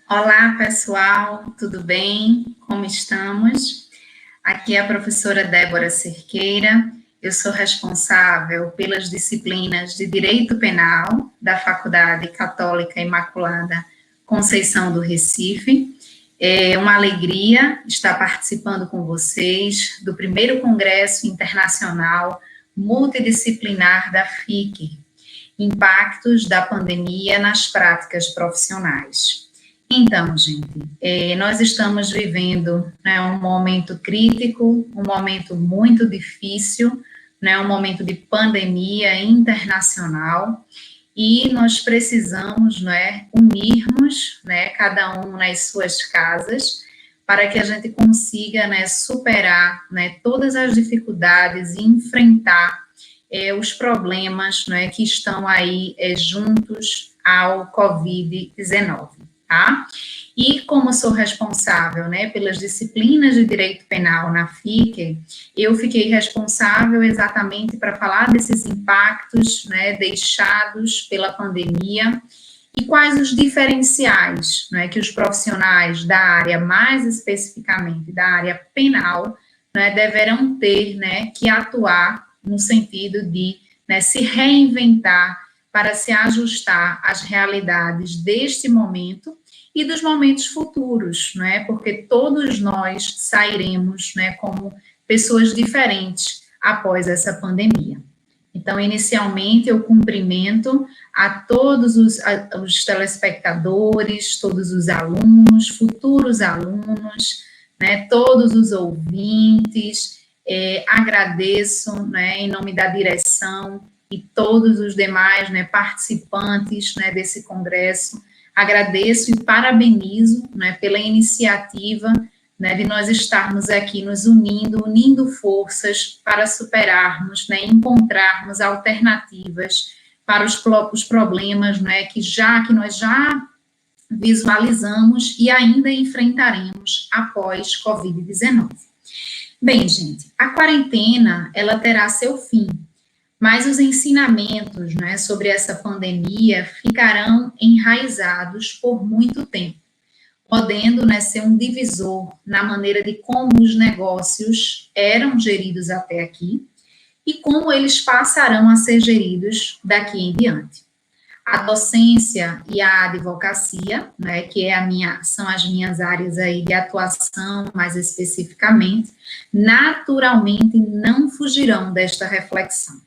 Olá, pessoal, tudo bem? Como estamos? Aqui é a professora Débora Cerqueira. Eu sou responsável pelas disciplinas de Direito Penal da Faculdade Católica Imaculada Conceição do Recife. É uma alegria estar participando com vocês do primeiro Congresso Internacional Multidisciplinar da FIC, Impactos da Pandemia nas Práticas Profissionais. Então, gente, nós estamos vivendo, né, um momento crítico, um momento muito difícil, né, um momento de pandemia internacional, e nós precisamos, né, unirmos, né, cada um nas suas casas, para que a gente consiga, né, superar, né, todas as dificuldades e enfrentar os problemas, né, que estão aí juntos ao Covid-19. Tá? E como sou responsável, né, pelas disciplinas de direito penal na FIC, eu fiquei responsável exatamente para falar desses impactos, né, deixados pela pandemia e quais os diferenciais, né, que os profissionais da área, mais especificamente da área penal, né, deverão ter, né, que atuar no sentido de, né, se reinventar para se ajustar às realidades deste momento e dos momentos futuros, né? Porque todos nós sairemos, né, como pessoas diferentes após essa pandemia. Então, inicialmente, eu cumprimento a todos os telespectadores, todos os alunos, futuros alunos, né, todos os ouvintes, agradeço, né, em nome da direção e todos os demais, né, participantes, né, desse congresso, agradeço e parabenizo, né, pela iniciativa, né, de nós estarmos aqui nos unindo forças para superarmos, né, encontrarmos alternativas para os problemas, né, que nós já visualizamos e ainda enfrentaremos após Covid-19. Bem, gente, a quarentena, ela terá seu fim, mas os ensinamentos, né, sobre essa pandemia ficarão enraizados por muito tempo, podendo, né, ser um divisor na maneira de como os negócios eram geridos até aqui e como eles passarão a ser geridos daqui em diante. A docência e a advocacia, né, que são as minhas áreas aí de atuação, mais especificamente, naturalmente não fugirão desta reflexão.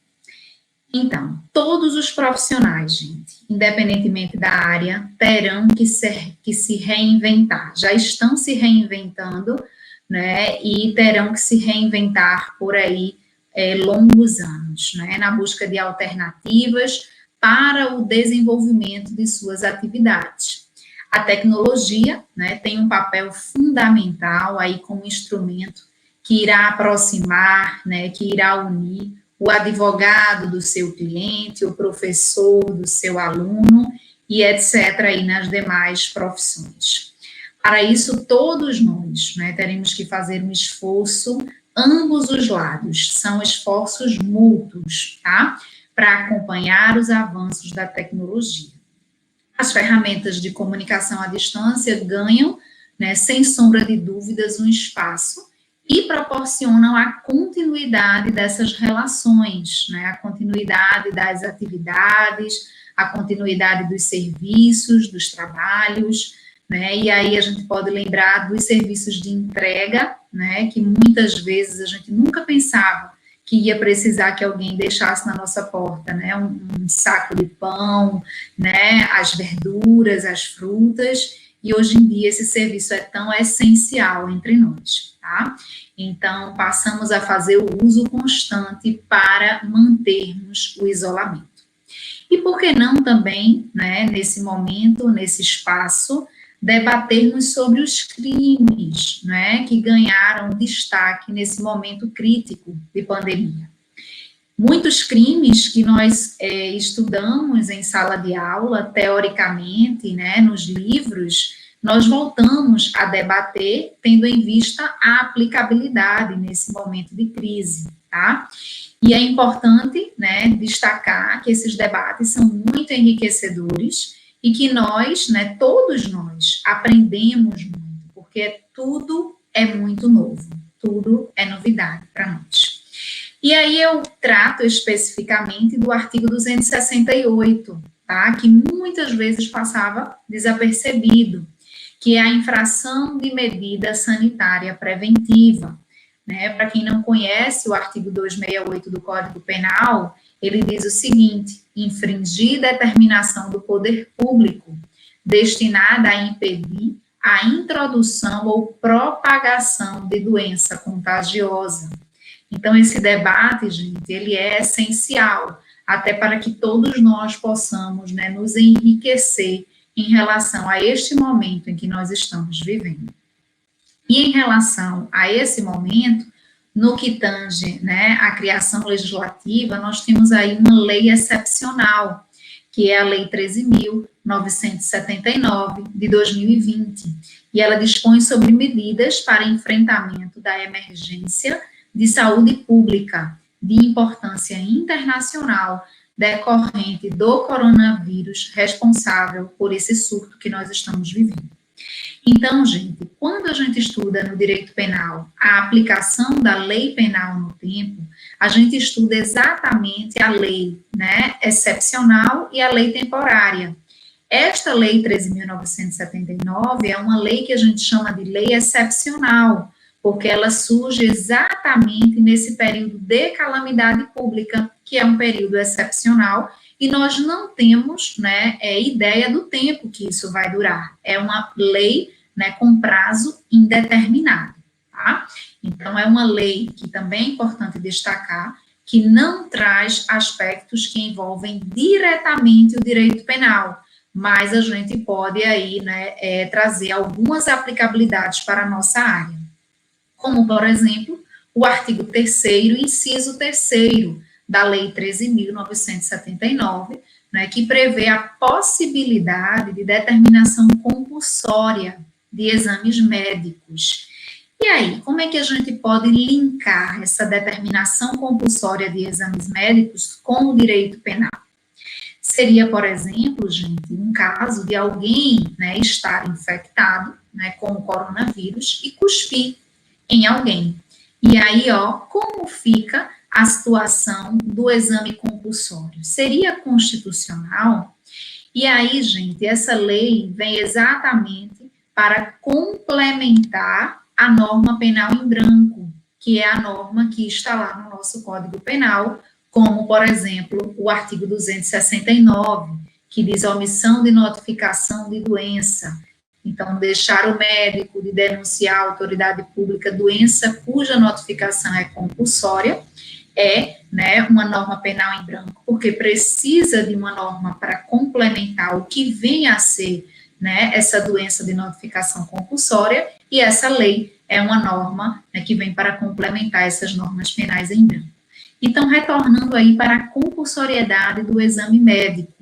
Então, todos os profissionais, gente, independentemente da área, terão que se reinventar. Já estão se reinventando, né, e terão que se reinventar por aí longos anos, né, na busca de alternativas para o desenvolvimento de suas atividades. A tecnologia, né, tem um papel fundamental aí como instrumento que irá aproximar, né, que irá unir o advogado do seu cliente, o professor do seu aluno e etc. aí nas demais profissões. Para isso, todos nós, né, teremos que fazer um esforço, ambos os lados, são esforços mútuos, tá? Para acompanhar os avanços da tecnologia. As ferramentas de comunicação à distância ganham, né, sem sombra de dúvidas, um espaço e proporcionam a continuidade dessas relações, né, a continuidade das atividades, a continuidade dos serviços, dos trabalhos, né, e aí a gente pode lembrar dos serviços de entrega, né, que muitas vezes a gente nunca pensava que ia precisar que alguém deixasse na nossa porta, né, um saco de pão, né, as verduras, as frutas, e hoje em dia esse serviço é tão essencial entre nós, tá? Então, passamos a fazer o uso constante para mantermos o isolamento. E por que não também, né, nesse momento, nesse espaço, debatermos sobre os crimes, né, que ganharam destaque nesse momento crítico de pandemia. Muitos crimes que nós estudamos em sala de aula, teoricamente, né, nos livros, nós voltamos a debater, tendo em vista a aplicabilidade nesse momento de crise, tá? E é importante, né, destacar que esses debates são muito enriquecedores e que nós, né, todos nós, aprendemos muito, porque tudo é muito novo, tudo é novidade para nós. E aí eu trato especificamente do artigo 268, tá? Que muitas vezes passava desapercebido, que é a infração de medida sanitária preventiva. Né? Para quem não conhece o artigo 268 do Código Penal, ele diz o seguinte: infringir determinação do poder público destinada a impedir a introdução ou propagação de doença contagiosa. Então, esse debate, gente, ele é essencial, até para que todos nós possamos, né, nos enriquecer em relação a este momento em que nós estamos vivendo. E em relação a esse momento, no que tange, né, a criação legislativa, nós temos aí uma lei excepcional, que é a Lei 13.979, de 2020, e ela dispõe sobre medidas para enfrentamento da emergência de saúde pública de importância internacional decorrente do coronavírus responsável por esse surto que nós estamos vivendo. Então, gente, quando a gente estuda no direito penal a aplicação da lei penal no tempo, a gente estuda exatamente a lei, né, excepcional e a lei temporária. Esta lei 13.979 é uma lei que a gente chama de lei excepcional, porque ela surge exatamente nesse período de calamidade pública, que é um período excepcional, e nós não temos, né, ideia do tempo que isso vai durar. É uma lei, né, com prazo indeterminado, tá? Então, é uma lei que também é importante destacar, que não traz aspectos que envolvem diretamente o direito penal, mas a gente pode aí, né, trazer algumas aplicabilidades para a nossa área. Como, por exemplo, o artigo 3º, inciso 3º, da Lei 13.979, né, que prevê a possibilidade de determinação compulsória de exames médicos. E aí, como é que a gente pode linkar essa determinação compulsória de exames médicos com o direito penal? Seria, por exemplo, gente, um caso de alguém, né, estar infectado, né, com o coronavírus e cuspir em alguém. E aí, ó, como fica a situação do exame compulsório? Seria constitucional? E aí, gente, essa lei vem exatamente para complementar a norma penal em branco, que é a norma que está lá no nosso Código Penal, como, por exemplo, o artigo 269, que diz omissão de notificação de doença. Então, deixar o médico de denunciar à autoridade pública doença cuja notificação é compulsória é, né, uma norma penal em branco, porque precisa de uma norma para complementar o que vem a ser, né, essa doença de notificação compulsória, e essa lei é uma norma, né, que vem para complementar essas normas penais em branco. Então, retornando aí para a compulsoriedade do exame médico.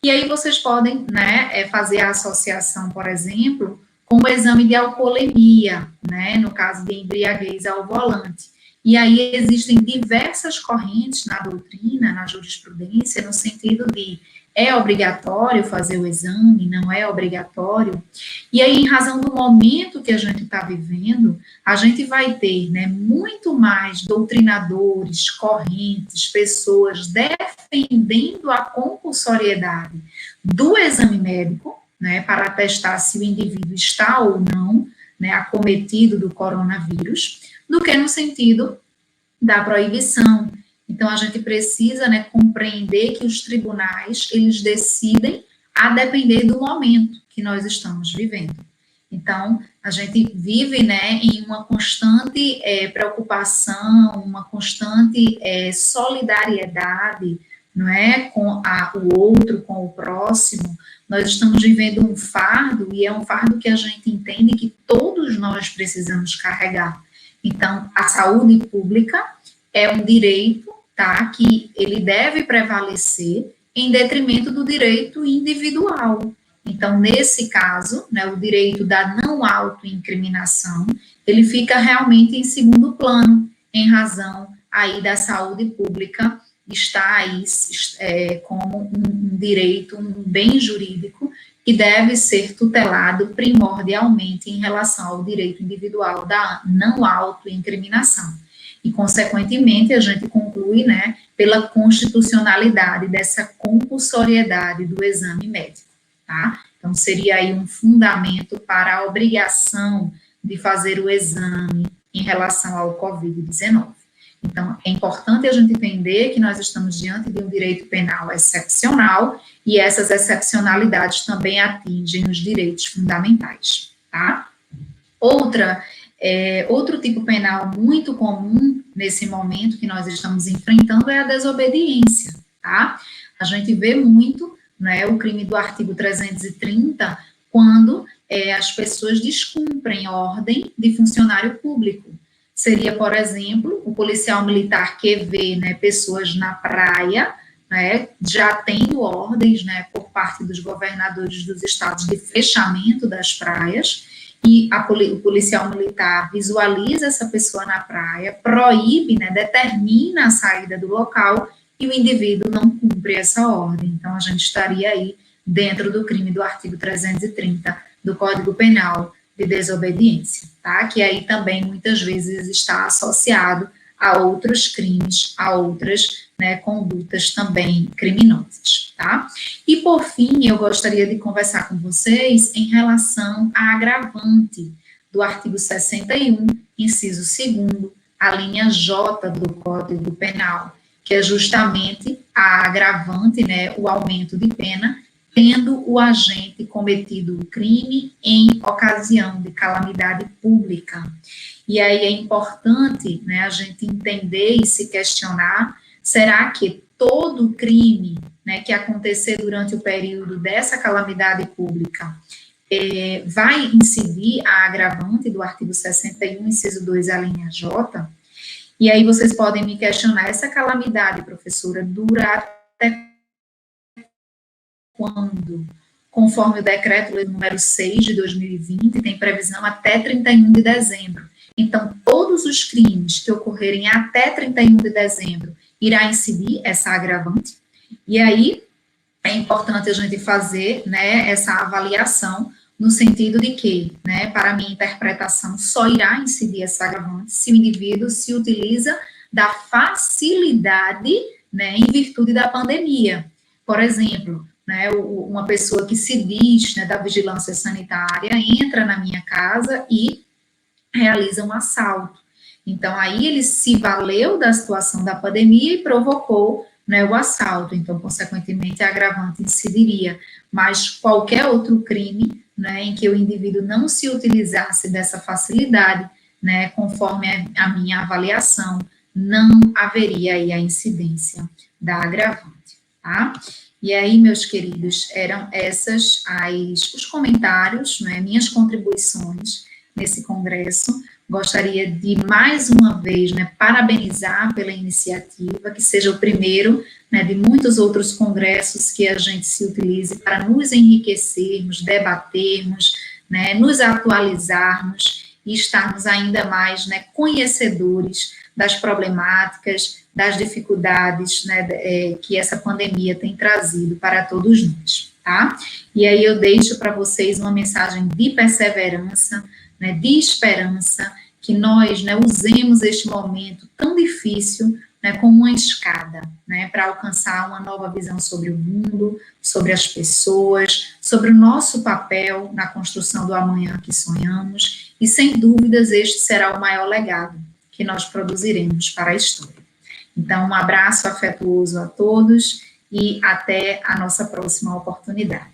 E aí vocês podem, né, fazer a associação, por exemplo, com o exame de alcoolemia, né, no caso de embriaguez ao volante. E aí existem diversas correntes na doutrina, na jurisprudência, no sentido de é obrigatório fazer o exame, não é obrigatório. E aí, em razão do momento que a gente está vivendo, a gente vai ter, né, muito mais doutrinadores, correntes, pessoas defendendo a compulsoriedade do exame médico, né, para atestar se o indivíduo está ou não, né, acometido do coronavírus, do que no sentido da proibição. Então, a gente precisa, né, compreender que os tribunais, eles decidem a depender do momento que nós estamos vivendo. Então, a gente vive, né, em uma constante preocupação, uma constante solidariedade, não é, com o outro, com o próximo. Nós estamos vivendo um fardo, e é um fardo que a gente entende que todos nós precisamos carregar. Então, a saúde pública é um direito, tá, que ele deve prevalecer em detrimento do direito individual. Então, nesse caso, né, o direito da não autoincriminação, ele fica realmente em segundo plano, em razão aí da saúde pública, está aí como um direito, um bem jurídico, e deve ser tutelado primordialmente em relação ao direito individual da não autoincriminação. E, consequentemente, a gente conclui, né, pela constitucionalidade dessa compulsoriedade do exame médico, tá? Então, seria aí um fundamento para a obrigação de fazer o exame em relação ao Covid-19. Então, é importante a gente entender que nós estamos diante de um direito penal excepcional e essas excepcionalidades também atingem os direitos fundamentais, tá? Outro tipo penal muito comum nesse momento que nós estamos enfrentando é a desobediência, tá? A gente vê muito, né, o crime do artigo 330 quando as pessoas descumprem ordem de funcionário público. Seria, por exemplo, o policial militar que vê, né, pessoas na praia, né, já tendo ordens, né, por parte dos governadores dos estados de fechamento das praias, e o policial militar visualiza essa pessoa na praia, proíbe, né, determina a saída do local e o indivíduo não cumpre essa ordem. Então, a gente estaria aí dentro do crime do artigo 330 do Código Penal de desobediência, tá? Que aí também muitas vezes está associado a outros crimes, a outras, né, condutas também criminosas, tá? E por fim, eu gostaria de conversar com vocês em relação à agravante do artigo 61, inciso 2º, a linha J do Código Penal, que é justamente a agravante, né, o aumento de pena, tendo o agente cometido o crime em ocasião de calamidade pública. E aí é importante, né, a gente entender e se questionar, será que todo crime, né, que acontecer durante o período dessa calamidade pública vai incidir a agravante do artigo 61, inciso 2, a linha J? E aí vocês podem me questionar, essa calamidade, professora, dura até quando? Conforme o decreto número 6 de 2020, tem previsão até 31 de dezembro. Então, todos os crimes que ocorrerem até 31 de dezembro irá incidir essa agravante. E aí, é importante a gente fazer, né, essa avaliação no sentido de que, né, para a minha interpretação, só irá incidir essa agravante se o indivíduo se utiliza da facilidade, né, em virtude da pandemia. Por exemplo, né, uma pessoa que se diz, né, da vigilância sanitária entra na minha casa e realiza um assalto. Então, aí ele se valeu da situação da pandemia e provocou, né, o assalto. Então, consequentemente, a agravante incidiria. Mas qualquer outro crime, né, em que o indivíduo não se utilizasse dessa facilidade, né, conforme a minha avaliação, não haveria aí a incidência da agravante, tá? E aí, meus queridos, eram os comentários, né, minhas contribuições nesse congresso. Gostaria de, mais uma vez, né, parabenizar pela iniciativa, que seja o primeiro, né, de muitos outros congressos que a gente se utilize para nos enriquecermos, debatermos, né, nos atualizarmos e estarmos ainda mais, né, conhecedores das problemáticas, das dificuldades, né, que essa pandemia tem trazido para todos nós, tá? E aí eu deixo para vocês uma mensagem de perseverança, né, de esperança, que nós, né, usemos este momento tão difícil, né, como uma escada, né, para alcançar uma nova visão sobre o mundo, sobre as pessoas, sobre o nosso papel na construção do amanhã que sonhamos, e sem dúvidas este será o maior legado que nós produziremos para a história. Então, um abraço afetuoso a todos e até a nossa próxima oportunidade.